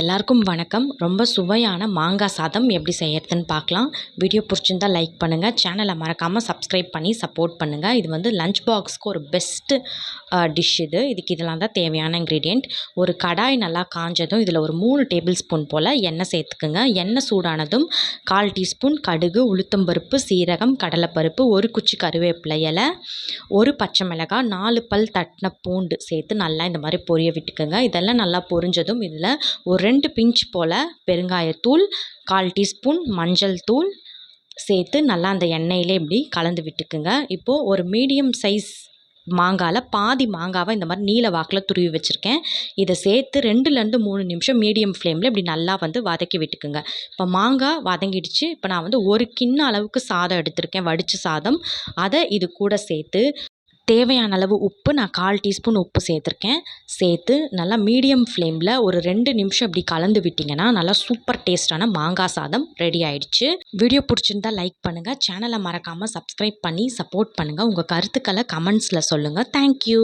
எல்லாருக்கும் வணக்கம். ரொம்ப சுவையான மாங்காய் சாதம் எப்படி செய்யறதுன்னு பார்க்கலாம். வீடியோ பிடிச்சிருந்தா லைக் பண்ணுங்கள். சேனலை மறக்காமல் சப்ஸ்கிரைப் பண்ணி சப்போர்ட் பண்ணுங்கள். இது வந்து லஞ்ச் பாக்ஸ்க்கு ஒரு பெஸ்ட்டு டிஷ் இது. இதெல்லாம் தான் தேவையான இன்க்ரீடியண்ட். ஒரு கடாய் நல்லா காஞ்சதும் இதில் ஒரு 3 டேபிள் ஸ்பூன் போல் எண்ணெய் சேர்த்துக்குங்க. எண்ணெய் சூடானதும் 1/4 டீஸ்பூன் கடுகு, உளுத்தம்பருப்பு, சீரகம், கடலைப்பருப்பு, 1 குச்சி கருவேப்பிலை இலை, 1 பச்சை மிளகாய், 4 பல் தட்டின பூண்டு சேர்த்து நல்லா இந்த மாதிரி பொரிய விட்டுக்குங்க. இதெல்லாம் நல்லா பொரிஞ்சதும் இதில் ஒரு 2 பிஞ்ச் போல் பெருங்காயத்தூள், 1/4 டீஸ்பூன் மஞ்சள் தூள் சேர்த்து நல்லா அந்த எண்ணெயிலே இப்படி கலந்து விட்டுக்குங்க. இப்போது ஒரு மீடியம் சைஸ் மாங்காயில் பாதி மாங்காவை இந்த மாதிரி நீல வாக்கில் துருவி வச்சுருக்கேன். இதை சேர்த்து 2லேருந்து 3 நிமிஷம் மீடியம் ஃப்ளேமில் இப்படி நல்லா வந்து வதக்கி விட்டுக்குங்க. இப்போ மாங்காய் வதங்கிடுச்சு. இப்போ நான் வந்து 1 கிண்ண அளவுக்கு சாதம் எடுத்திருக்கேன், வடித்த சாதம். அதை இது கூட சேர்த்து தேவையான அளவு உப்பு, நான் 1/4 டீஸ்பூன் உப்பு சேர்த்துருக்கேன். சேர்த்து நல்லா மீடியம் ஃப்ளேமில் ஒரு 2 நிமிஷம் இப்படி கலந்து விட்டிங்கன்னா நல்லா சூப்பர் டேஸ்டான மாங்காய் சாதம் ரெடி ஆயிடுச்சு. வீடியோ பிடிச்சிருந்தா லைக் பண்ணுங்கள். சேனலை மறக்காமல் சப்ஸ்கிரைப் பண்ணி சப்போர்ட் பண்ணுங்கள். உங்கள் கருத்துக்களை கமெண்ட்ஸில் சொல்லுங்கள். தேங்க்யூ.